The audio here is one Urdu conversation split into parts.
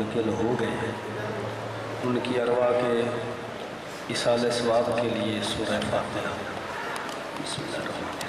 منتقل ہو گئے ہیں، ان کی ارواح کے ایصال ثواب کے لیے سورہ فاتحہ۔ بسم اللہ الرحمن الرحیم۔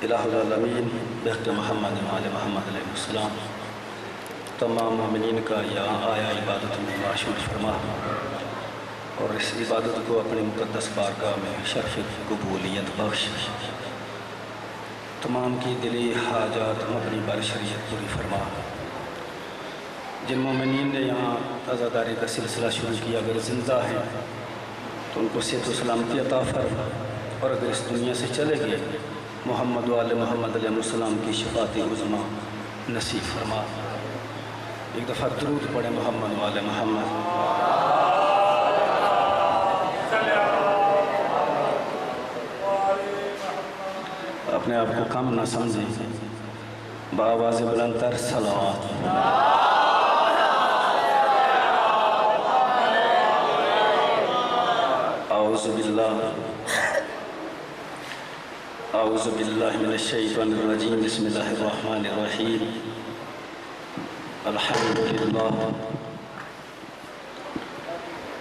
الہ العالمین بحق محمد وآل محمد علیہ السلام، تمام مومنین کا یہاں آیا عبادت میں معشور فرما اور اس عبادت کو اپنی مقدس بارگاہ میں شرف قبولیت بخش، تمام کی دلی حاجات اپنی بار شریعت پوری فرما۔ جن مومنین نے یہاں عزاداری کا سلسلہ شروع کیا اگر زندہ ہیں تو ان کو صحت و سلامتی عطا فرما، اور اگر اس دنیا سے چلے گئے محمد وآل محمد علیہ السلام کی شفاعت عظمیٰ نصیب فرما۔ ایک دفعہ درود پڑھیں محمد وآل محمد۔ اپنے آپ کو کم نہ سمجھیں، بآواز بلند تر صلوات۔ اعوذ باللہ من الشیطان الرجیم، بسم اللہ الرحمن الرحیم۔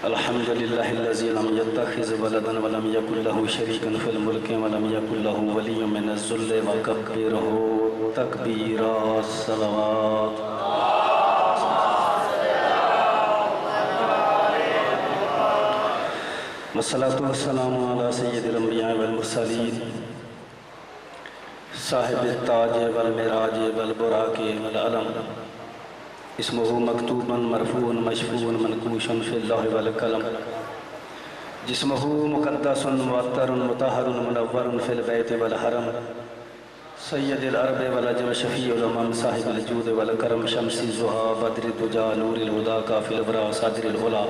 الحمد للہ الذی لم یتخذ ولدا ولم یکن له شریک فی الملک ولم یکن له ولی من الذل وکبرہ تکبیرا۔ الصلوات۔ والصلاة والسلام علی سید الانبیاء والمرسلین، صاحب التاج والمراج والبراق والعلم، اسمہ مکتوبا مرفوعا مشفوعا منقوشا فی اللوح والقلم، جسمہ مقدس معطر مطہر منور فی البیت والحرم، سید العرب والعجم شفیع الامم، صاحب الجود والکرم، شمس الضحیٰ بدر الدجیٰ نور الہدیٰ کافی الابرار صادر العلا،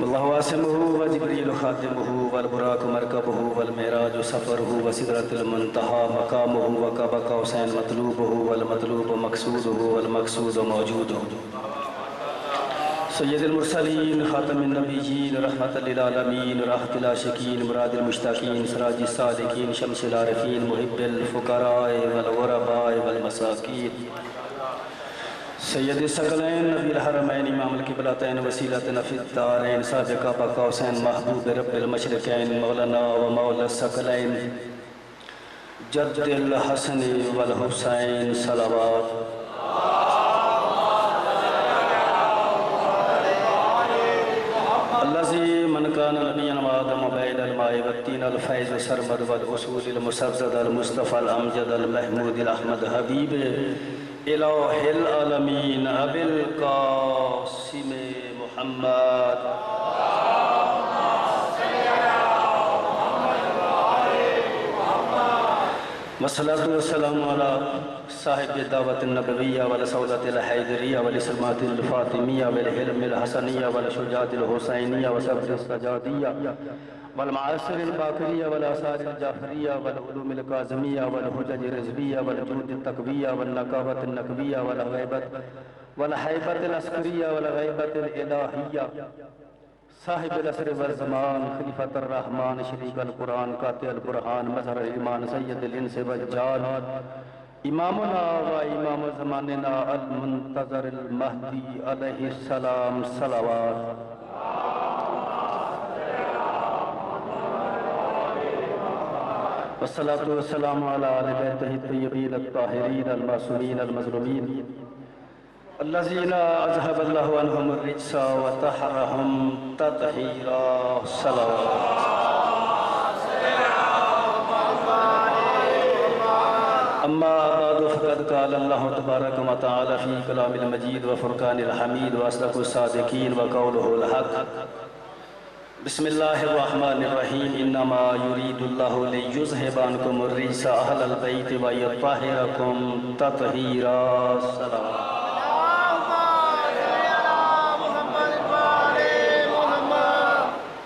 واللہ عاصمہ وجبریل خادمہ والبراق مرکبہ والمعراج سفرہ وسدرۃ المنتہیٰ مقامہ وقاب قوسین مطلوبہ والمطلوب مقصودہ والمقصود موجودہ، سید المرسلین خاتم النبیین رحمت للعالمین راحت العاشقین مراد المشتاقین سراج السالکین شمس العارفین محب الفقراء والغرباء والمساکین، سید الثقلین نبی الحرمین امام القبلتین وسیلتنا فی الدارین سابق قاب قوسین محبوب رب المشرقین مولانا و مولا الثقلین جد الحسن والحسین صلوات۔ الذی من کان نبیا وآدم بین الماء والطین الفیض سرمد والاسود المسبزد المصطفى الامجد المحمود الاحمد حبیب الہ العالمین ابی القاسم محمد۔ والصلاة والسلام علی صاحب دعوت النبویہ والسولۃ الحیدریہ والسلمات الفاطمیہ والحلم الحسنیہ والشجاعت الحسینیہ وصبر السجادیہ والمعاصر الباقریہ والآثار الجعفریہ والعلوم القاظمیہ والحجج الرضویہ والجود التقویہ والنقاوت النقویہ والحیبت العسکریہ والغیبت الالہیہ، صاحب العصر والزمان خلیفۃ الرحمن شریک القرآن قاطع البرہان مظہر الایمان سید الانس والجان، امامنا و امام زماننا المنتظر المہدی علیہ السلام صلوات۔ والصلاة والسلام علی آل بیتہ الطیبین الطاہرین المعصومین المظلومین الذین اذہب اللہ عنہم الرجس وطہرہم تطہیرا۔ صلوات۔ اما بعد فقد قال اللہ تبارک و تعالی فی کلام المجید وفرقان الحمید واصدق الصادقین وقولہ الحق۔ بسم اللہ الرحمن الرحیم، انما یرید اللہ لیذہب عنکم الرجس اہل البیت ویطہرکم تطہیرا۔ صلوات۔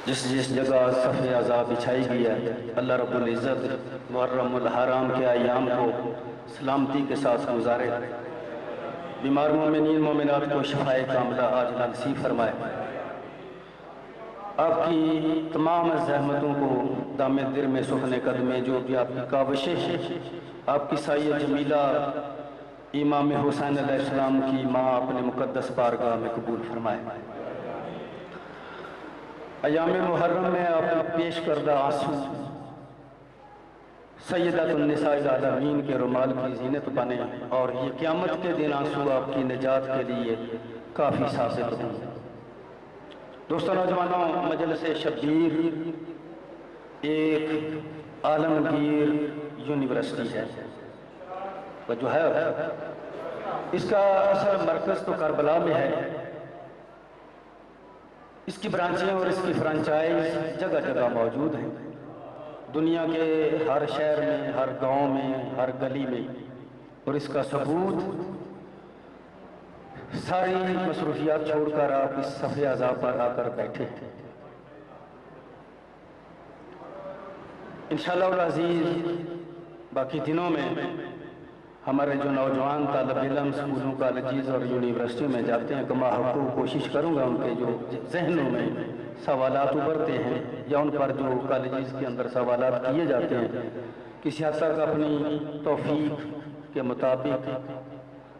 جس جس جگہ صف عذاب بچھائی گئی ہے، اللہ رب العزت محرم الحرام کے ایام کو سلامتی کے ساتھ گزارے، بیمار مومنین مومنات کو شفائے کاملہ عاجلہ نصیب فرمائے، آپ کی تمام زحمتوں کو دام در میں سخن قدمے، جو بھی آپ کی کاوشیں ہیں، آپ کی سایہ جمیلہ امام حسین علیہ السلام کی ماں اپنے مقدس بارگاہ میں قبول فرمائے۔ ایام محرم میں آپ پیش کردہ آنسو سیدۃ النساء العالمین کے رومال کی زینت بنے، اور یہ قیامت کے دن آنسو آپ کی نجات کے لیے کافی ثابت ہوں۔ دوستو نوجوانوں، مجلس شبیر ایک عالمگیر یونیورسٹی ہے، جو ہے اس کا اصل مرکز تو کربلا میں ہے، اس کی برانچیں اور اس کی فرانچائز جگہ جگہ موجود ہیں، دنیا کے ہر شہر میں، ہر گاؤں میں، ہر گلی میں، اور اس کا ثبوت ساری مصروفیات چھوڑ کر آپ اس صف عذاب پر آ کر بیٹھے۔ انشاءاللہ العزیز باقی دنوں میں ہمارے جو نوجوان طالب علم اسکولوں کالجز اور یونیورسٹیوں میں جاتے ہیں، کما حقوق کوشش کروں گا ان کے جو ذہنوں میں سوالات ابھرتے ہیں یا ان پر جو کالجز کے اندر سوالات کیے جاتے ہیں، کسی حد تک اپنی توفیق کے مطابق،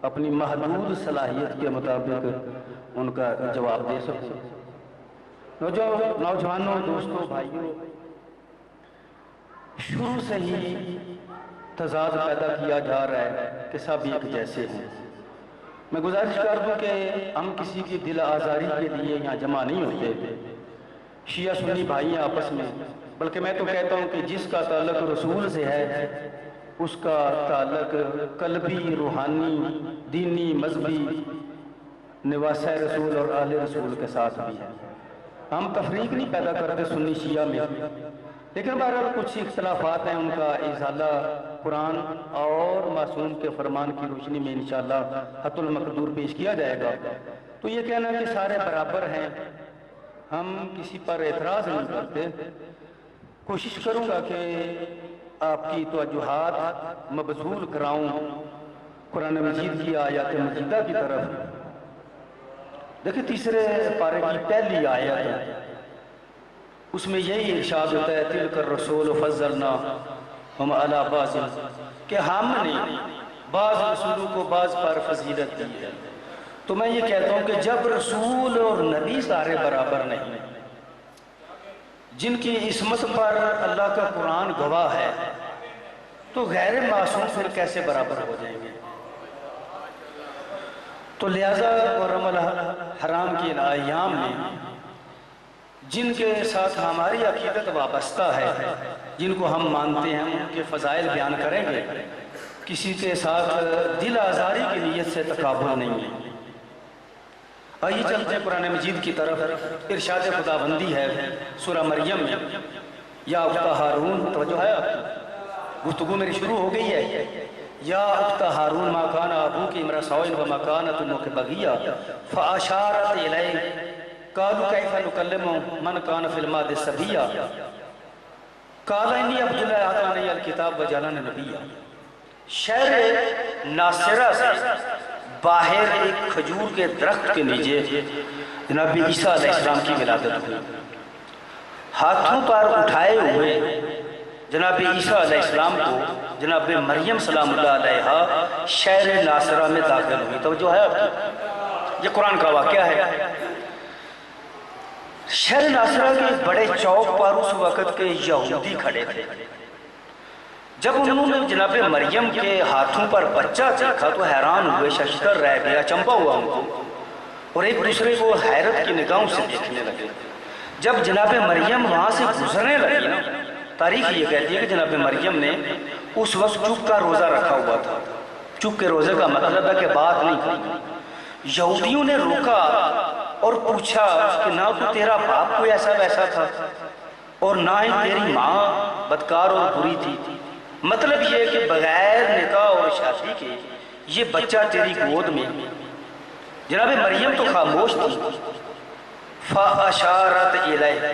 اپنی محدود صلاحیت کے مطابق ان کا جواب دے سکوں۔ نوجوانوں، دوستوں، بھائیوں، شروع سے ہی تضاد پیدا کیا جا رہا ہے کہ سب ایک جیسے ہیں۔ میں گزارش کر دوں کہ ہم کسی کی دل آزاری کے لیے یہاں جمع نہیں ہوتے، شیعہ سنی بھائی ہیں آپس میں، بلکہ میں تو کہتا ہوں کہ جس کا تعلق رسول سے ہے اس کا تعلق قلبی، روحانی، دینی، مذہبی نواسہ رسول اور آل رسول کے ساتھ بھی ہے۔ ہم تفریق نہیں پیدا کرتے سنی شیعہ میں، لیکن بہرحال کچھ اختلافات ہیں، ان کا ازالہ قرآن اور معصوم کے فرمان کی روشنی میں انشاءاللہ حت المقدور پیش کیا جائے گا۔ تو یہ کہنا کہ سارے برابر ہیں، ہم کسی پر اعتراض نہیں کرتے، کوشش کروں گا کہ آپ کی توجہات مبذول کراؤں قرآن مجید کی آیات مجیدہ کی طرف۔ دیکھیں تیسرے پارے کی پہلی آیت ہے، اس میں یہی ارشاد ہوتا ہے تلک الرسول فضلناہم علی بعض، کہ ہم نے بعض رسولوں کو بعض پر فضیلت دی ہے۔ تو میں یہ کہتا ہوں کہ جب رسول اور نبی سارے برابر نہیں، جن کی عصمت پر اللہ کا قرآن گواہ ہے، تو غیر معصوم پھر کیسے برابر ہو جائیں گے؟ تو لہذا محرم الحرام کی ایام میں جن کے ساتھ ہماری عقیدت وابستہ ہے، جن کو ہم مانتے ہیں، ان کے فضائل بیان کریں گے، کسی کے ساتھ دل آزاری کی نیت سے تکابر نہیں ہے۔ آئیے چلتے ہیں قرآن مجید کی طرف۔ ارشاد خداوندی ہے سورہ مریم میں، یا اخت ہارون، توجہ ہے آپ کی، گفتگو میری شروع ہو گئی ہے، یا اخت ہارون ما کان ابوک امرأ سوء وما کانت امک بغیہ فاشارت الیہ قالوا کیف نکلم من کان فی المہد صبیا قال انی عبد اللہ آتانی الکتاب وجعلنی نبیا۔ شہر ناصرہ سے باہر ایک کھجور کے درخت کے نیچے جناب عیسیٰ علیہ السلام کی ولادت ہوئی۔ ہاتھوں پر اٹھائے ہوئے جناب عیسیٰ علیہ السلام کو جناب مریم سلام اللہ علیہا شہر ناصرہ میں داخل ہوئی۔ توجہ ہے آپ کی، یہ قرآن کا واقعہ ہے۔ شہر ناصرہ کے بڑے چوک پر اس وقت کے یہودی کھڑے تھے۔ جب انہوں نے جناب مریم کے ہاتھوں پر بچہ دیکھا تو حیران ہوئے، ششدر رہ گیا، چمبا ہوا ان کو، اور ایک دوسرے کو حیرت کی نگاہوں سے دیکھنے لگے۔ جب جناب مریم وہاں سے گزرنے لگی نا، تاریخ یہ کہتی ہے کہ جناب مریم نے اس وقت چپ کا روزہ رکھا ہوا تھا۔ چپ کے روزے کا مطلب ہے کہ بات نہیں کی۔ یہودیوں نے روکا اور پوچھا کہ نہ تو تیرا باپ کوئی ایسا ویسا تھا اور نہ ہی تیری ماں بدکار اور بری تھی، مطلب یہ کہ بغیر نکاح اور شادی کے یہ بچہ تیری گود میں۔ جناب مریم تو خاموش تھی۔ فَأَشَارَتْ إِلَيْهِ،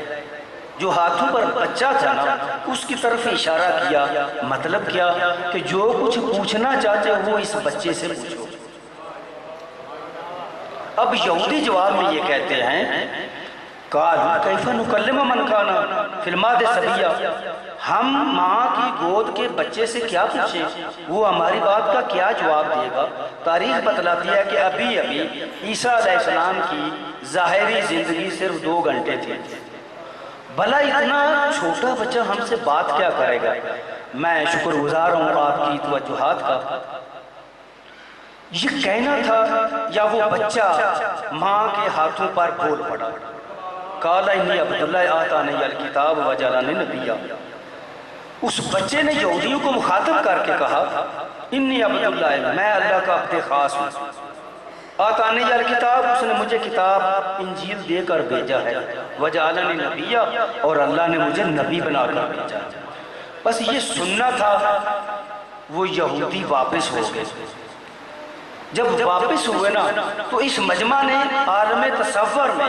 جو ہاتھوں پر بچہ تھا نا اس کی طرف اشارہ کیا، مطلب کیا کہ جو کچھ پوچھنا چاہتے ہو وہ اس بچے سے پوچھو۔ اب یہودی جواب میں یہ کہتے ہیں قالوا کیف نکلم من کان فی المہد صبیا، ہم ماں کی گود کے بچے سے کیا پوچھیں، وہ ہماری بات کا کیا جواب دے گا۔ تاریخ بتلاتی ہے کہ ابھی عیسیٰ علیہ السلام کی ظاہری زندگی صرف 2 گھنٹے تھی، بھلا اتنا چھوٹا بچہ ہم سے بات کیا کرے گا۔ میں شکر گزار ہوں آپ کی توجہات کا۔ یہ کہنا تھا یا وہ بچہ ماں کے ہاتھوں پر بول پڑا، قال انی عبداللہ آتانی الکتاب وجعلنی نبیا۔ اس بچے نے یہودیوں کو مخاطب کر کے کہا انی عبداللہ، میں اللہ کا عبد خاص ہوں، آتانی الکتاب، اس نے مجھے کتاب انجیل دے کر بھیجا ہے، وجعلنی نبیا، اور اللہ نے مجھے نبی بنا کر بھیجا۔ بس یہ سننا تھا۔ وہ یہودی واپس ہو گئے۔ جب واپس ہوئے نا تو اس مجمع نے عالم تصور میں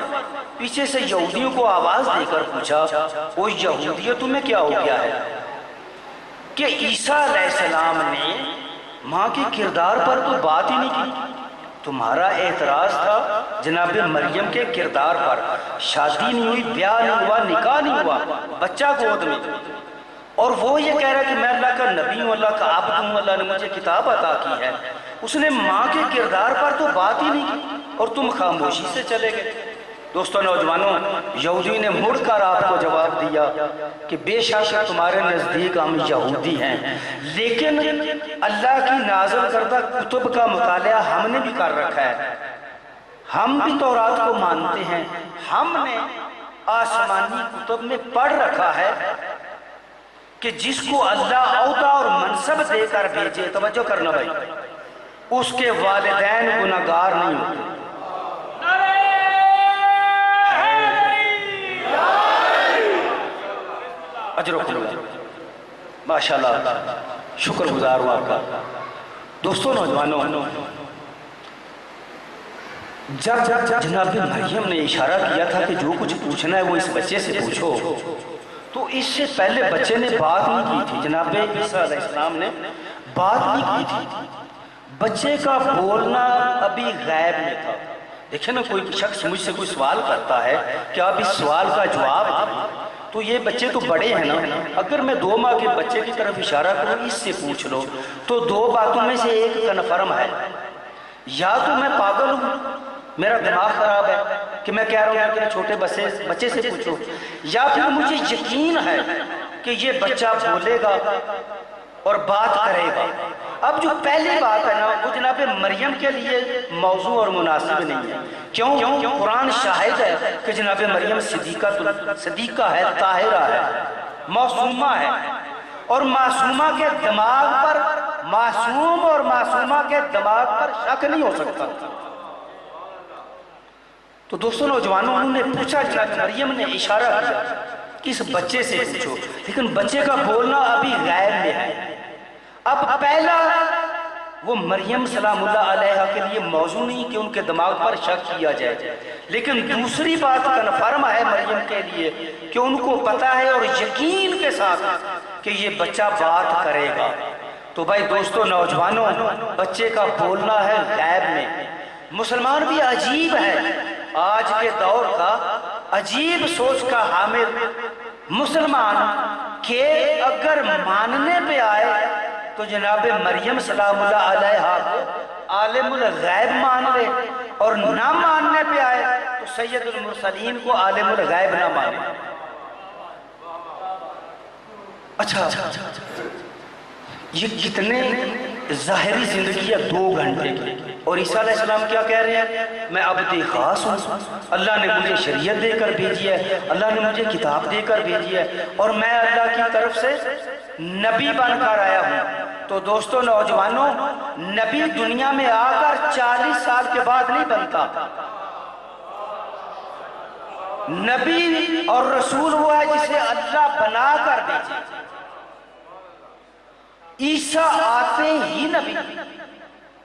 پیچھے سے یہودیوں کو آواز دے کر پوچھا او یہودیوں تمہیں کیا ہو گیا ہے کہ عیسیٰ علیہ السلام نے ماں کے کردار پر تو بات ہی نہیں کی۔ تمہارا اعتراض تھا جناب مریم کے کردار پر، شادی نہیں ہوئی، بیاہ نہیں ہوا، نکاح نہیں ہوا، بچہ گود میں، اور وہ یہ کہہ رہا ہے کہ میں اللہ کا نبی ہوں، اللہ کا عبد ہوں، اللہ نے مجھے کتاب عطا کی ہے۔ اس نے ماں کے کردار پر تو بات ہی نہیں کی اور تم خاموشی سے چلے گئے۔ دوستو نوجوانوں، یہودی نے مڑ کر آپ کو جواب دیا کہ بے شک تمہارے نزدیک ہم یہودی ہیں، لیکن اللہ کی نازل کردہ کتب کا مطالعہ ہم نے بھی کر رکھا ہے، ہم بھی تورات کو مانتے ہیں، ہم نے آسمانی کتب میں پڑھ رکھا ہے کہ جس کو اللہ عہدہ اور منصب دے کر بھیجے، توجہ کرنا بھائی، اس کے والدین گناہگار نہیں ہوتے۔ اجرکم اللہ، ماشاءاللہ، شکر گزار ہوں آپ کا۔ دوستو نوجوانوں، جب جناب مریم نے اشارہ کیا تھا کہ جو کچھ پوچھنا ہے وہ اس بچے سے پوچھو، تو اس سے پہلے بچے نے بات نہیں کی تھی، جناب عیسیٰ علیہ السلام نے بات نہیں کی تھی۔ بچے کا بولنا ابھی غیب میں تھا۔ دیکھیں نا، کوئی شخص مجھ سے کوئی سوال کرتا ہے کہ آپ اس سوال کا جواب دیں، تو یہ بچے تو بڑے ہیں نا، اگر میں 2 ماہ کے بچے کی طرف اشارہ کروں اس سے پوچھ لو تو 2 باتوں میں سے ایک کنفرم ہے، یا تو میں پاگل ہوں، میرا دماغ خراب ہے کہ میں کہہ رہا ہوں کہ چھوٹے بچے سے پوچھو، یا پھر مجھے یقین ہے کہ یہ بچہ بولے گا اور بات کرے گا۔ اب جو پہلی بات ہے نا وہ جناب مریم کے لیے موضوع اور مناسب نہیں ہے۔ کیوں؟ قرآن شاہد ہے کہ جناب مریم صدیقہ ہے، طاہرہ ہے، معصومہ ہے، اور معصومہ کے دماغ پر، معصوم اور معصومہ کے دماغ پر شک نہیں ہو سکتا۔ تو دوستوں نوجوانوں، انہوں نے پوچھا، جناب مریم نے اشارہ کیا کس بچے سے پوچھو، لیکن بچے کا بولنا ابھی غیب میں ہے۔ اب پہلا وہ مریم سلام اللہ علیہ کے لیے موضوع نہیں کہ ان کے دماغ پر شک کیا جائے، لیکن دوسری بات کنفرم ہے مریم کے لیے کہ ان کو پتا ہے اور یقین کے ساتھ کہ یہ بچہ بات کرے گا۔ تو بھائی دوستو نوجوانوں، بچے کا بولنا ہے غیب میں۔ مسلمان بھی عجیب ہے، آج کے دور کا عجیب سوچ کا حامل مسلمان کہ اگر ماننے پہ آئے تو جناب مریم سلام اللہ علیہ کو عالم الغیب مان لے، اور نہ ماننے پہ آئے تو سید المرسلین کو عالم الغیب نہ مانے۔ اچھا، یہ کتنے ظاہری زندگی ہے 2 گھنٹے کی، اور عیسیٰ علیہ السلام کیا کہہ رہے ہیں؟ میں عبد خاص ہوں، اللہ نے مجھے شریعت دے کر بھیجی ہے، اللہ نے مجھے کتاب دے کر بھیجی ہے، اور میں اللہ کی طرف سے نبی بن کر آیا ہوں۔ تو دوستو نوجوانوں، نبی دنیا میں آ کر 40 سال کے بعد نہیں بنتا، نبی اور رسول وہ ہے جسے اللہ بنا کر بھیجے۔ عیسیٰ آتے ہی نبی،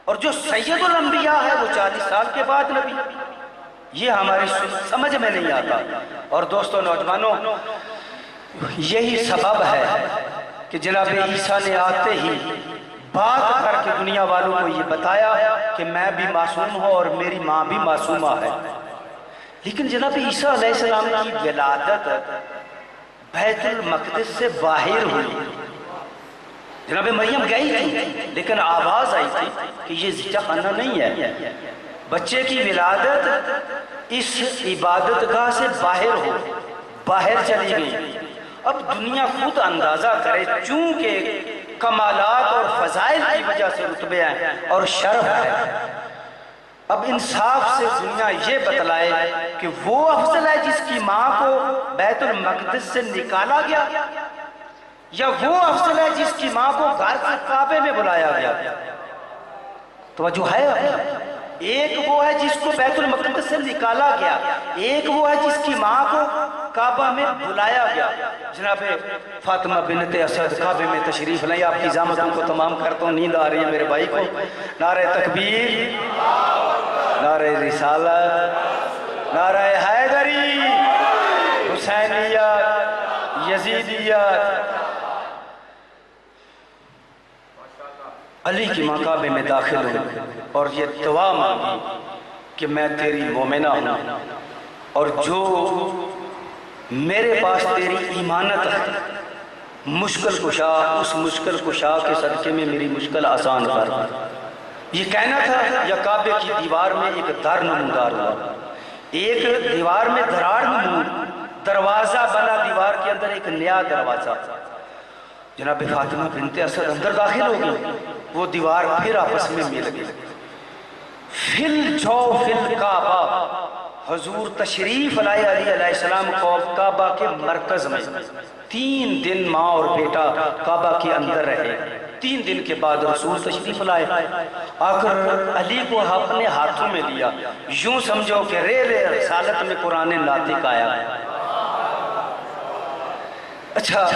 اور جو سید الانبیاء ہے وہ 40 سال کے بعد نبی۔ یہ ہماری سمجھ میں نہیں آتا۔ اور دوستو نوجوانوں، یہی سبب ہے کہ جناب عیسیٰ نے آتے ہی بات کر کے دنیا والوں کو یہ بتایا کہ میں بھی معصوم ہوں اور میری ماں بھی معصومہ ہے۔ لیکن جناب عیسیٰ علیہ السلام کی ولادت بیت المقدس سے باہر ہوئی۔ جناب مریم گئی تھی لیکن آواز آئی تھی کہ یہ زچہ خانہ نہیں ہے، بچے کی ولادت اس عبادت گاہ سے باہر ہو، باہر چلی گئی۔ اب دنیا خود اندازہ کرے، چونکہ کمالات اور فضائل کی وجہ سے رتبے ہیں اور شرف ہے، اب انصاف سے دنیا یہ بتلائے کہ وہ افضل ہے جس کی ماں کو بیت المقدس سے نکالا گیا، یا وہ افضل ہے جس کی ماں کو گھر سے کعبے میں بلایا گیا۔ توجہ ہے ابھی؟ ایک وہ ہے جس کو بیت المقدس سے نکالا گیا، ایک وہ ہے جس کی ماں کو کعبہ میں بلایا گیا۔ جناب فاطمہ بنت اسد کعبے میں تشریف لائیں، آپ کی زحمتوں کو تمام کرتا ہوں، نیند آ رہی ہے میرے بھائی کو۔ نعرہ تکبیر، نعرہ رسالت، نعرہ حیدری، حسینیت، یزیدیت۔ علی کی ماں کعبے میں داخل ہوئی اور یہ دعا مانگی کہ میں تیری مومنہ ہوں، اور جو میرے پاس تیری ایمانت ہے، مشکل کشا، اس مشکل کشا کے صدقے میں میری مشکل آسان کر۔ یہ کہنا تھا، یا کعبے کی دیوار میں ایک در نمودار ہوا، ایک دیوار میں دراڑ نمود، دروازہ بنا دیوار کے اندر ایک نیا دروازہ۔ جناب فاطمہ بنت اسد اندر داخل ہو گئی، وہ دیوار پھر آپس میں مل گئی۔ فل کعبہ، حضور تشریف لائے علیہ السلام کو کعبہ کے مرکز میں۔ 3 دن ماں اور بیٹا کعبہ کے اندر رہے۔ 3 دن کے بعد رسول تشریف لائے، آ کر علی کو اپنے ہاتھوں میں لیا، یوں سمجھو کہ ریل رسالت میں قرآن ناطق آیا۔ اچھا،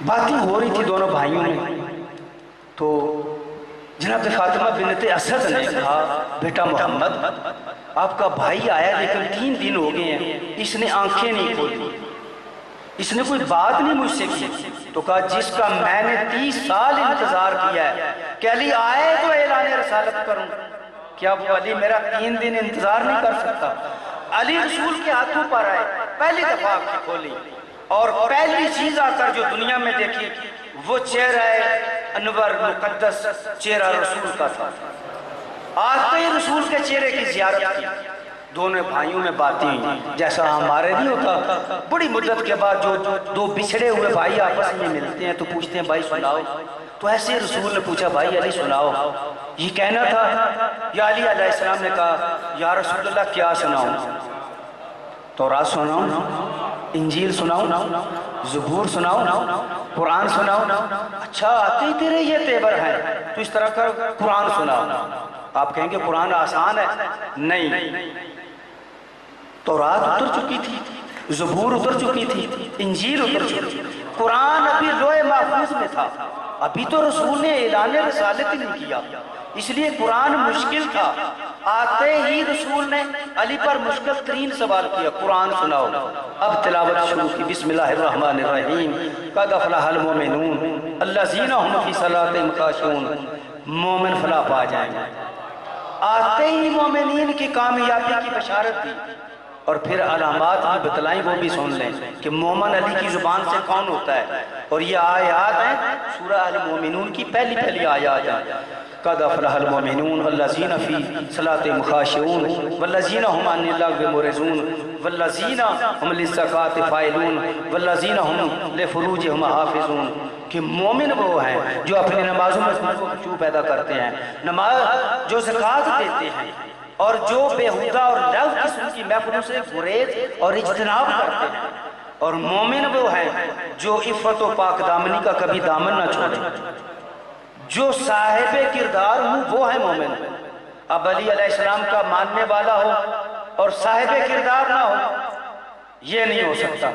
باتیں ہو رہی تھی دونوں بھائیوں میں، تو جناب فاطمہ بنت اسد نے کہا، بیٹا محمد، آپ کا بھائی آیا لیکن 3 دن ہو گئے ہیں، اس نے آنکھیں نہیں کھولی، اس نے کوئی بات نہیں مجھ سے کی۔ تو کہا، جس کا میں نے 30 سال انتظار کیا ہے کہ علی آئے تو اعلان رسالت کروں، کیا وہ علی میرا 3 دن انتظار نہیں کر سکتا؟ علی رسول کے ہاتھوں پر آئے، پہلی دفعہ آنکھیں کھولی، اور پہلی چیز آ کر جو دنیا میں دیکھی وہ چہرہ انور مقدس، چہرہ رسول کا تھا۔ آتے ہی رسول کے چہرے کی زیارت کی۔ دونوں بھائیوں میں باتیں ہوئی، جیسا ہمارے نہیں ہوتا، بڑی مدت کے بعد جو 2 بچھڑے ہوئے بھائی آپس میں ملتے ہیں تو پوچھتے ہیں بھائی سناؤ، تو ایسے رسول نے پوچھا بھائی علی سناؤ، یہ کہنا تھا۔ یا علی علیہ السلام نے کہا، یا رسول اللہ کیا سناؤں؟ تورات سناؤں، انجیل سناؤں، زبور سناؤں، قرآن سناؤں؟ اچھا، آتے ہی تیرے یہ تیبر ہیں، تو اس طرح کر قرآن سناؤ۔ آپ کہیں گے قرآن آسان ہے، نہیں، تورات اتر چکی تھی، زبور اتر چکی تھی، انجیل اتر چکی تھی، قرآن ابھی لوح محفوظ میں تھا، ابھی تو رسول نے اعلان رسالت ہی نہیں کیا، اس لیے قرآن مشکل تھا۔ آتے ہی رسول نے علی پر مشکل ترین سوال کیا، قرآن سناؤ۔ اب تلاوت شروع کی، بسم اللہ الرحمن الرحیم، قد افلح المؤمنون الذین هم فی صلاتہم خاشعون، مومن فلاح پا جائیں گے۔ آتے ہی مومنین کی کامیابی کی بشارت دی، اور پھر علامات بھی بتلائیں، وہ بھی سن لیں کہ مومن علی کی زبان سے کون ہوتا ہے، اور یہ آیات ہیں سورہ المومنون کی پہلی آیات ہیں۔ قد افلح المؤمنون الذین فی صلاتہم خاشعون والذین هم عن اللغو معرضون والذین هم للزکاۃ فاعلون والذین هم لفروجہم حافظون، کہ مومن وہ ہیں جو اپنی نمازوں میں خشوع پیدا کرتے ہیں، نماز جو زکوٰۃ دیتے ہیں، اور جو بیہودہ اور لغو قسم کی محفلوں سے گریز اور اجتناب کرتے ہیں، اور مومن وہ ہیں جو عفت و پاک دامنی کا کبھی دامن نہ چھوڑیں، جو صاحب کردار ہوں وہ ہے مومن۔ اب علی علیہ السلام کا ماننے والا ہو اور صاحب کردار نہ ہو، یہ نہیں ہو سکتا۔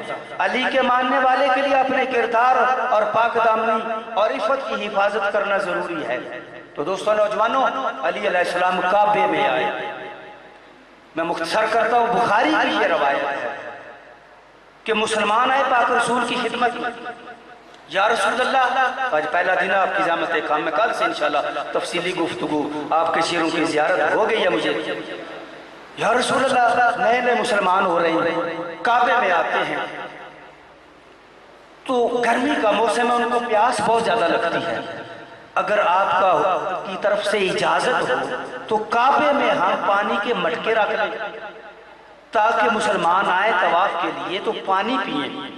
علی کے ماننے والے کے لیے اپنے کردار اور پاک دامنی اور عفت کی حفاظت کرنا ضروری ہے۔ تو دوستو نوجوانوں، علی علیہ السلام کعبے میں آئے، میں مختصر کرتا ہوں، بخاری کی یہ روایت ہے، کہ مسلمان آئے پاک رسول کی خدمت میں، یا رسول اللہ آج پہلا دن آپ کی زحمت کام میں، کل سے انشاءاللہ تفصیلی گفتگو آپ کے شیروں کی زیارت ہو گئی ہے مجھے، یا رسول اللہ نئے نئے مسلمان ہو رہے ہیں، کعبے میں آتے ہیں تو گرمی کا موسم ہے، ان کو پیاس بہت زیادہ لگتی ہے، اگر آپ کی طرف سے اجازت ہو تو کعبے میں ہم پانی کے مٹکے رکھ لیں تاکہ مسلمان آئے طواف کے لیے تو پانی پئیں۔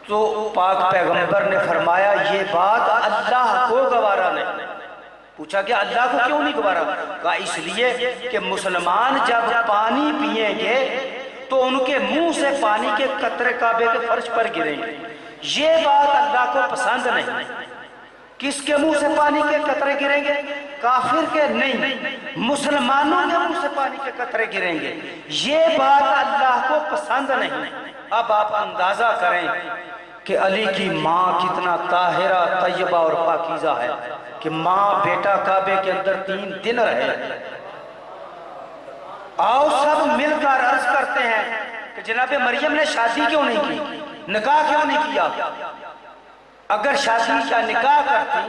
تو پاک پیغمبر نے فرمایا یہ بات اللہ کو گوارا نہیں۔ پوچھا کہ اللہ کو کیوں نہیں گوارا؟ کہا اس لیے کہ مسلمان جب پانی پئیں گے تو ان کے منہ سے پانی کے قطرے کعبے کے فرش پر گریں گے، یہ بات اللہ کو پسند نہیں۔ کس کے منہ سے پانی کے قطرے گریں گے؟ کافر کے نہیں، مسلمانوں کے منہ سے پانی کے قطرے گریں گے، یہ بات اللہ کو پسند نہیں۔ اب آپ اندازہ کریں کہ علی کی ماں کتنا طاہرہ طیبہ اور پاکیزہ ہے کہ ماں بیٹا کعبے کے اندر 3 دن رہے۔ آؤ سب مل کر عرض کرتے ہیں کہ جناب مریم نے شادی کیوں نہیں کی، نکاح کیوں نہیں کیا؟ اگر شادی کا نکاح کرتی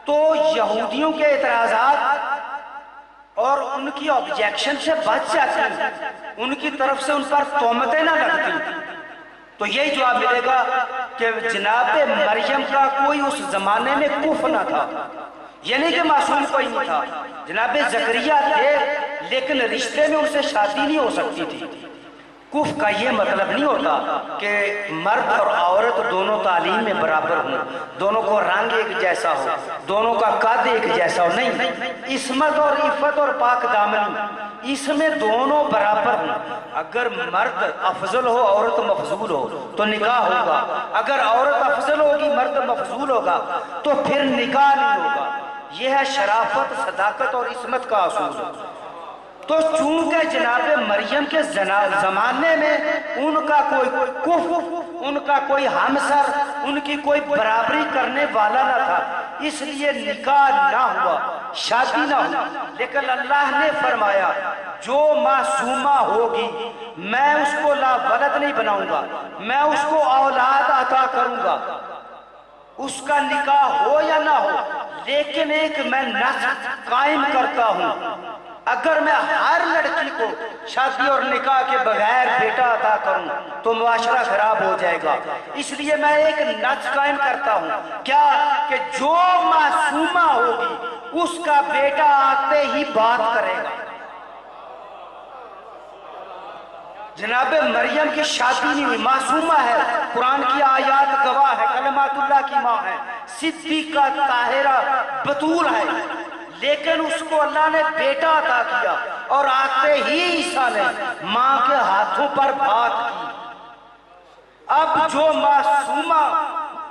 تو یہودیوں کے اعتراضات اور ان کی آبجیکشن سے بچ جاتی، ان کی طرف سے ان پر تہمتیں نہ لگتی۔ تو یہی جواب ملے گا کہ جناب مریم کا کوئی اس زمانے میں کفر نہ تھا، یعنی کہ معصوم کوئی نہیں تھا۔ جناب زکریا تھے لیکن رشتے میں ان سے شادی نہیں ہو سکتی تھی۔ کفر کا یہ مطلب نہیں ہوتا کہ مرد اور عورت دونوں تعلیم میں برابر ہوں، دونوں کو رنگ ایک جیسا ہو، دونوں کا قد ایک جیسا ہو، نہیں، عصمت اور عفت اور پاک دامنی اس میں دونوں برابر ہوں۔ اگر مرد افضل ہو عورت مفضول ہو تو نکاح ہوگا، اگر عورت افضل ہوگی مرد مفضول ہوگا تو پھر نکاح نہیں ہوگا۔ یہ ہے شرافت، صداقت اور عصمت کا اصول۔ تو چونکہ جناب مریم کے زمانے میں ان کا کوئی کفر، ان کا کوئی ہمسر، ان کی کوئی برابری کرنے والا نہ تھا، اس لیے نکاح نہ ہوا، شادی نہ ہوئی۔ لیکن اللہ نے فرمایا جو معصومہ ہوگی میں اس کو لا ولد نہیں بناؤں گا، میں اس کو اولاد عطا کروں گا، اس کا نکاح ہو یا نہ ہو، لیکن ایک میں نسل قائم کرتا ہوں۔ اگر میں ہر لڑکی کو شادی اور نکاح کے بغیر بیٹا عطا کروں تو معاشرہ خراب ہو جائے گا، اس لیے میں ایک نسل قائم کرتا ہوں، کیا کہ جو معصومہ ہوگی اس کا بیٹا آتے ہی بات کرے گا۔ جناب مریم کی شادی نہیں ہوئی، معصومہ ہے، قرآن کی آیات گواہ ہے، کلمات اللہ کی ماں ہے، صدیقہ طاہرہ بتول ہے، لیکن اس کو اللہ نے بیٹا عطا کیا اور آتے ہی عیسیٰ نے ماں کے ہاتھوں پر بات کی۔ اب جو معصومہ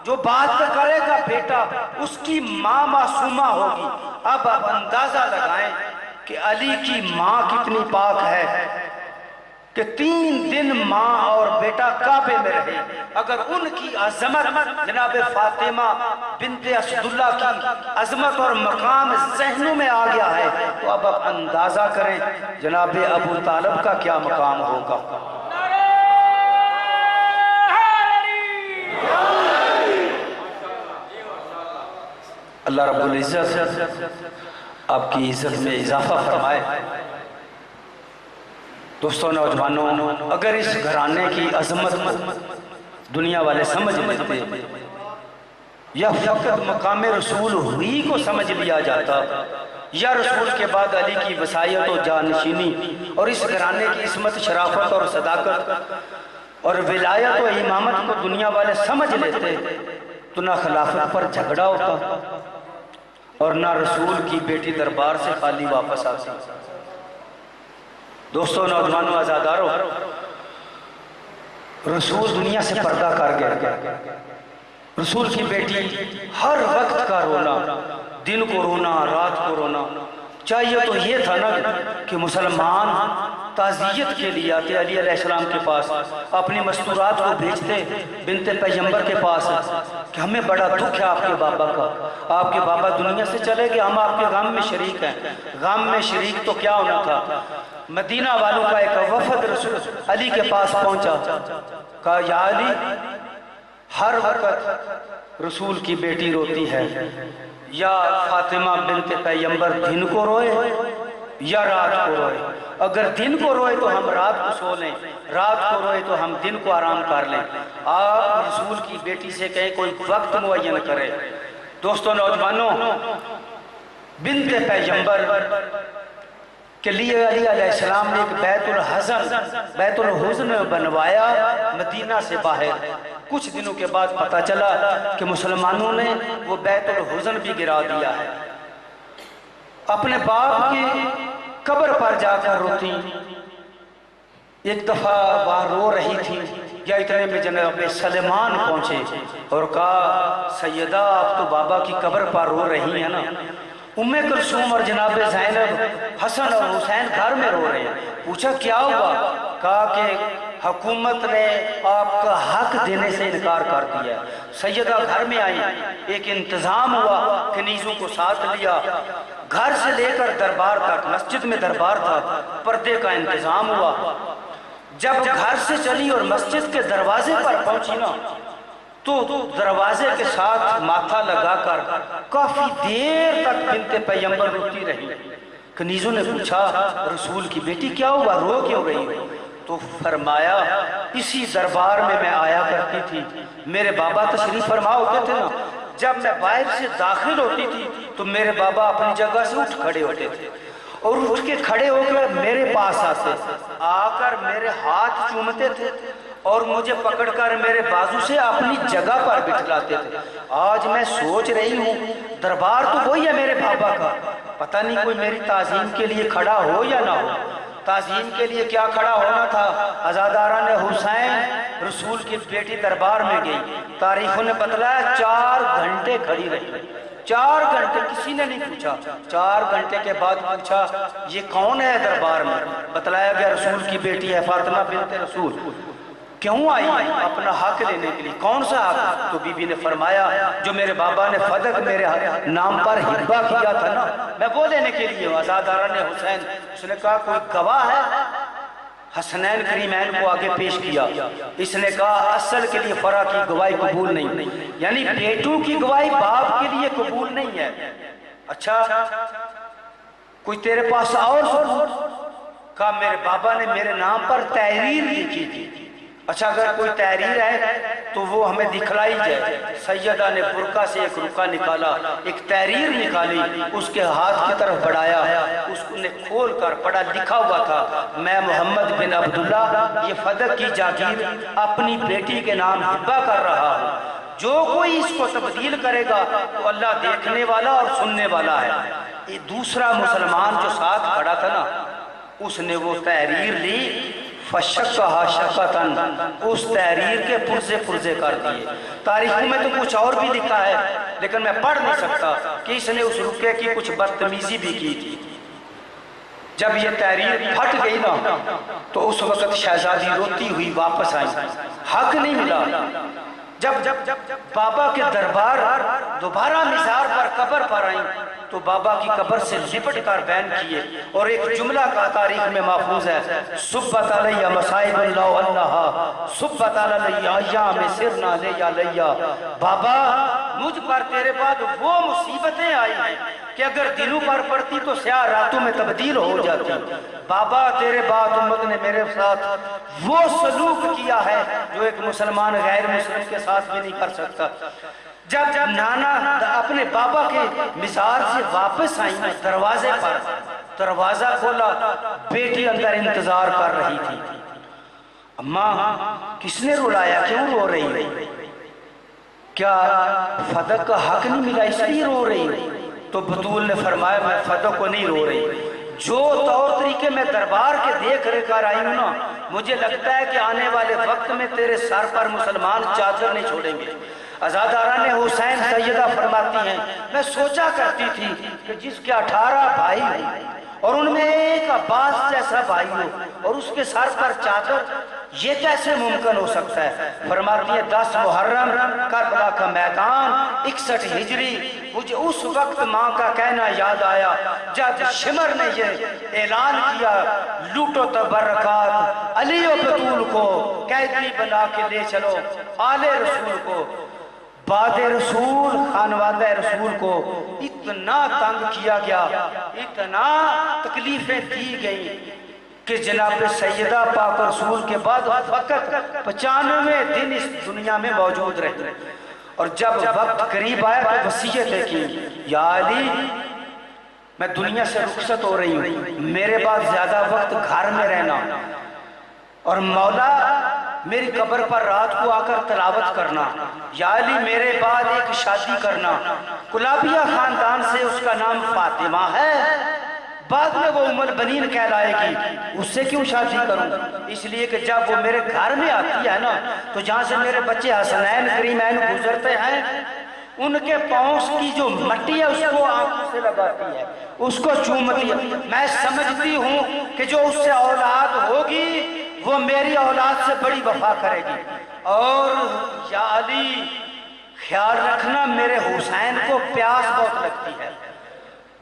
جو بات کرے گا بیٹا، اس کی ماں معصومہ ہوگی۔ اب آپ اندازہ لگائیں کہ علی کی ماں کتنی پاک ہے کہ 3 دن ماں اور بیٹا کعبے میں رہے۔ اگر ان کی عظمت جناب فاطمہ بنت اسداللہ کی عظمت اور مقام ذہنوں میں آ گیا ہے تو اب آپ اندازہ کریں جناب ابو طالب کا کیا مقام ہوگا۔ اللہ رب العزت آپ کی عزت میں اضافہ فرمائے۔ دوستوں نوجوانوں، اگر اس گھرانے کی عظمت دنیا والے سمجھ لیتے یا فقط مقام رسول ہی کو سمجھ لیا جاتا یا رسول کے بعد علی کی وصایت و جانشینی اور اس گھرانے کی عصمت، شرافت اور صداقت اور ولایت و امامت کو دنیا والے سمجھ لیتے تو نہ خلافت پر جھگڑا ہوتا اور نہ رسول کی بیٹی دربار سے خالی واپس آتی۔ دوستوں نوجوانوں آزاداروں، رسول دنیا سے پردہ کر گئے۔ رسول کی بیٹی ہر وقت کا رونا، دن کو رونا، رات کو رونا، چاہیے تو یہ تھا نا کہ مسلمان تعزیت کے لیے آتے علی علیہ السلام کے پاس، اپنی مستورات کو بھیجتے بنت پیغمبر کے پاس کہ ہمیں بڑا دکھ ہے آپ کے بابا کا، آپ کے بابا دنیا سے چلے گئے، ہم آپ کے غم میں شریک ہیں۔ غم میں شریک تو کیا ہونا تھا، مدینہ والوں کا ایک وفد رسول علی کے پاس پہنچا، کہا یا علی، ہر وقت رسول کی بیٹی روتی ہے، یا فاطمہ بنت پیغمبر دن کو روئے یا رات کو روئے، اگر دن کو روئے تو ہم رات کو سو لیں، رات کو روئے تو ہم دن کو آرام کر لیں، آپ رسول کی بیٹی سے کہیں کوئی وقت معین کرے۔ دوستو نوجوانوں، بنت پیغمبر کے لیے علی علیہ السلام نے ایک بیت الحزن بنوایا مدینہ سے باہر۔ کچھ دنوں کے بعد پتہ چلا کہ مسلمانوں نے وہ بیت الحزن بھی گرا دیا ہے۔ اپنے باپ کی قبر پر جا کر روتی، ایک دفعہ وہاں رو رہی تھی، یا اتنے میں جناب سلیمان پہنچے اور کہا سیدہ آپ تو بابا کی قبر پر رو رہی ہیں نا۔ ام کلثوم اور جناب زینب حسن اور حسین گھر میں رو رہے ہیں، پوچھا کیا ہوا، کہا کہ حکومت نے آپ کا حق دینے سے انکار کر دیا۔ سیدہ گھر میں آئی، ایک انتظام ہوا، کنیزوں کو ساتھ لیا، گھر سے لے کر دربار تک، مسجد میں دربار تھا، پردے کا انتظام ہوا۔ جب گھر سے چلی اور مسجد کے دروازے پر پہنچی نا، تو دروازے کے ساتھ ماتھا لگا کر کافی دیر تک بنت پیغمبر روتی رہی۔ کنیزوں نے پوچھا رسول کی بیٹی کیا ہوا، رو کیوں رہی ہو؟ تو فرمایا اسی دربار میں آیا کرتی تھی، میرے بابا تشریف فرما ہوتے تھے نا، جب میں باہر سے داخل ہوتی تھی تو میرے بابا اپنی جگہ سے اٹھ کھڑے ہوتے تھے، اور اٹھ کے کھڑے ہو کر میرے پاس آتے، آ کر میرے ہاتھ چومتے تھے اور مجھے پکڑ کر میرے بازو سے اپنی جگہ پر بٹھلاتے تھے۔ آج میں سوچ رہی ہوں دربار تو وہی ہے میرے بابا کا، پتہ نہیں کوئی میری تعظیم کے لیے کھڑا ہو یا نہ ہو۔ تعظیم کے لیے کیا کھڑا ہونا تھا، عزاداران حسین رسول کی بیٹی دربار میں گئی، تاریخوں نے بتلایا 4 گھنٹے کھڑی رہی، 4 گھنٹے، کسی نے نہیں پوچھا۔ 4 گھنٹے کے بعد پوچھا یہ کون ہے دربار میں، بتلایا گیا رسول کی بیٹی ہے فاطمہ بنت رسول۔ کیوں آئی؟ اپنا حق لینے کے لیے۔ کون سا حق؟ تو بی بی نے فرمایا جو میرے بابا نے فدق میرے نام پر ہبہ کیا تھا نا، میں وہ لینے کے لیے ہوں۔ عزاداران حسین، اس نے کہا کوئی گواہ ہے؟ حسنین کریمین کو آگے پیش کیا، اس نے کہا اصل کے لیے فرع کی گواہی قبول نہیں، یعنی بیٹوں کی گواہی باپ کے لیے قبول نہیں ہے۔ اچھا کوئی تیرے پاس اور ثبوت؟ کہا میرے بابا نے میرے نام پر تحریر لکھی تھی۔ اچھا اگر کوئی تحریر ہے تو وہ ہمیں دکھلائی جائے۔ سیدہ نے برقع سے ایک رکا نکالا، ایک تحریر نکالی، اس کے ہاتھ کی طرف بڑھایا، اس نے کھول کر پڑھا، لکھا ہوا تھا میں محمد بن عبداللہ یہ فدق کی جاگیر اپنی بیٹی کے نام ہبہ کر رہا ہوں، جو کوئی اس کو تبدیل کرے گا تو اللہ دیکھنے والا اور سننے والا ہے۔ یہ دوسرا مسلمان جو ساتھ کھڑا تھا نا، اس نے وہ تحریر لی، فشقہا شقتاً، اس تحریر کے پرزے کر دیے۔ تاریخوں میں تو کچھ اور بھی لکھا ہے لیکن میں پڑھ نہیں سکتا کہ اس نے اس رکے کی کچھ بدتمیزی بھی کی تھی۔ جب یہ تحریر پھٹ گئی نا تو اس وقت شہزادی روتی ہوئی واپس آئی، حق نہیں ملا۔ جب بابا کے دربار دوبارہ مزار پر قبر پر آئیں تو بابا کی قبر سے لپٹ کر بیان کیے، اور ایک جملہ کا تاریخ میں محفوظ ہے، صبت علیہ مصائب اللہ اللہ صبت علیہ ایام سرنا لیا لیا، بابا مجھ پر تیرے بعد وہ مصیبتیں آئی ہیں کہ اگر دنوں پر پڑتی تو سیاہ راتوں میں تبدیل ہو جاتی۔ بابا تیرے بعد امت نے میرے ساتھ وہ سلوک کیا ہے جو ایک مسلمان غیر مسلم کے ساتھ بھی نہیں کر سکتا۔ جب نانا اپنے بابا کے مزار سے واپس آئی نا، دروازے پر دروازہ کھولا، بیٹی اندر انتظار کر رہی تھی۔ اماں کس نے رلایا، کیوں رو رہی ہے؟ کیا فدق کا حق نہیں ملا اس لیے رو رہی ہے؟ تو بطول نے فرمایا میں فدق کو نہیں رو رہی، جو طور طریقے میں دربار کے دیکھ رہ کر آئی ہوں نا، مجھے لگتا ہے کہ آنے والے وقت میں تیرے سر پر مسلمان چادر نہیں چھوڑیں گے۔ عزاداران حسین سیدہ فرماتی ہیں میں سوچا کرتی تھی کہ جس کے 18 بھائی ہیں اور ان میں ایک عباس جیسا بھائی ہو اور اس کے سر پر چادر، یہ کیسے ممکن ہو سکتا ہے؟ فرماتی ہے 10 محرم کربلا کا میدان 61 ہجری، مجھے اس وقت ماں کا کہنا یاد آیا جب شمر نے یہ اعلان کیا لوٹو تبرکات علی و بطول کو قیدی بنا کے لے چلو، آل رسول کو، بعد رسول خانوادہ رسول کو اتنا تنگ کیا گیا، اتنا تکلیفیں دی گئیں کہ جناب سیدہ پاک رسول کے بعد فقط 95 دن اس دنیا میں موجود رہے، اور جب وقت قریب آیا تو وصیت کی یا علی میں دنیا سے رخصت ہو رہی ہوں، میرے بعد زیادہ وقت گھر میں رہنا، اور مولا میری قبر پر رات کو آ کر تلاوت کرنا، یا علی میرے بعد ایک شادی کرنا، کلابیہ خاندان سے اس کا نام فاطمہ ہے، بعد میں وہ ام البنین کہلائے گی، اس سے کیوں شادی کروں؟ اس لیے کہ جب وہ میرے گھر میں آتی ہے نا تو جہاں سے میرے بچے حسنین کریمین گزرتے ہیں ان کے پاؤں کی جو مٹی ہے اس کو آنکھوں سے لگاتی ہے، اس کو چومتی ہے، میں سمجھتی ہوں کہ جو اس سے اولاد ہوگی وہ میری اولاد سے بڑی وفا کرے گی، اور یا علی خیال رکھنا میرے حسین کو پیاس بہت لگتی ہے،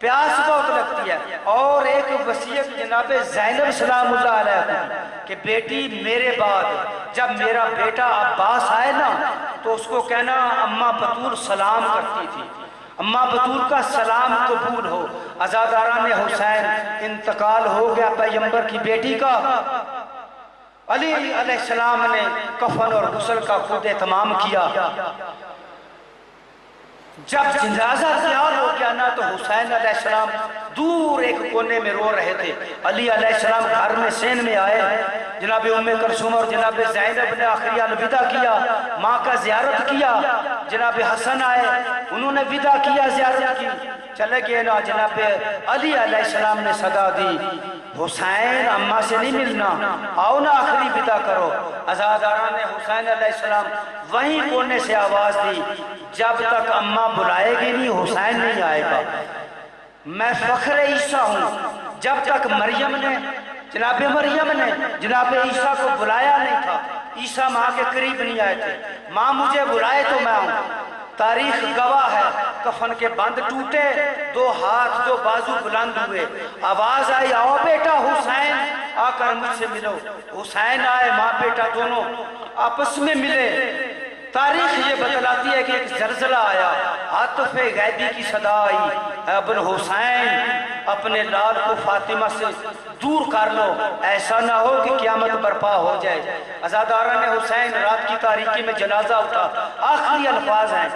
پیاس بہت لگتی ہے، اور ایک وصیت جناب زینب سلام اللہ علیہ کہ بیٹی میرے بعد جب میرا بیٹا عباس آئے نا تو اس کو کہنا اماں بطول سلام کرتی تھی، اماں بطول کا سلام قبول ہو۔ عزاداران حسین انتقال ہو گیا پیغمبر کی بیٹی کا، علی علیہ السلام نے کفن اور غسل کا خود اہتمام کیا، جب جنازہ تیار ہو گیا نا تو حسین علیہ السلام دور ایک کونے میں رو رہے تھے، علی علیہ السلام گھر میں سین میں آئے، جناب ام کلثوم اور جناب زینب نے آخری الوداع کیا، ماں کا زیارت کیا، جناب حسن آئے انہوں نے وداع کیا، زیارت کی، چلے گئے نا، جناب علی علیہ السلام نے صدا دی حسین اماں سے نہیں ملنا، آؤ نا آخری وداع کرو۔ عزاداران حسین علیہ السلام وہیں کونے سے آواز دی جب تک اماں بلائے گی نہیں حسین نہیں آئے گا، میں فخر عیسیٰ ہوں، جب تک مریم نے جناب عیسیٰ کو بلایا نہیں تھا، عیسیٰ ماں کے قریب نہیں آئے تھے، ماں مجھے بلائے تو میں آؤں، تاریخ گواہ ہے، کفن کے بند ٹوٹے، 2 ہاتھ 2 بازو بلند ہوئے، آواز آئی آؤ بیٹا حسین آ کر مجھ سے ملو، حسین آئے، ماں بیٹا دونوں آپس میں ملے، تاریخ یہ بتلاتی ہے کہ ایک زلزلہ آیا، عاطف غیبی کی صدا آئی، ابن حسین اپنے لال کو فاطمہ سے دور کر لو، ایسا نہ ہو کہ قیامت برپا ہو جائے۔ عزاداران حسین رات کی تاریکی میں جنازہ اٹھا، آخری الفاظ ہیں،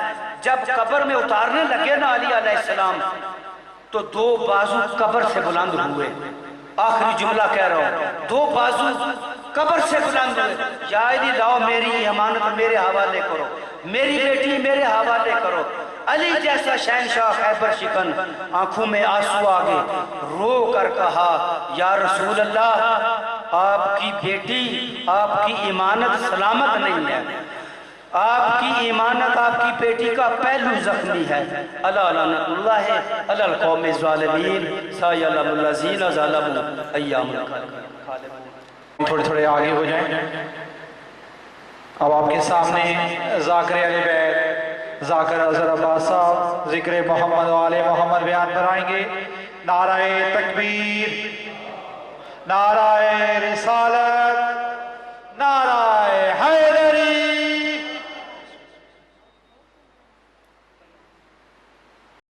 جب قبر میں اتارنے لگے نا علی علیہ السلام تو 2 بازو قبر سے بلند ہوئے، آخری جملہ کہہ رہا ہوں، 2 بازو قبر سے بلند ہوئے، یا علی لاؤ میری امانت میرے حوالے کرو، میری بیٹی میرے حوالے کرو۔ علی جیسا شہنشاہ خیبر شکن آنکھوں میں آنسو آگے رو کر کہا یا رسول اللہ آپ کی بیٹی آپ کی امانت سلامت نہیں ہے، آپ کی امانت آپ کی بیٹی کا پہلو زخمی ہے، اللہ لعنت اللہ علی القوم الظالمین سایلم الذین ظلموا ایام تھوڑے آگے ہو جائیں۔ اب آپ کے سامنے ذاکر اہل بیت ذاکر اظہر عباس صاحب ذکر محمد و آل محمد بیان کرائیں گے۔ نعرہ تکبیر، نعرہ رسالت۔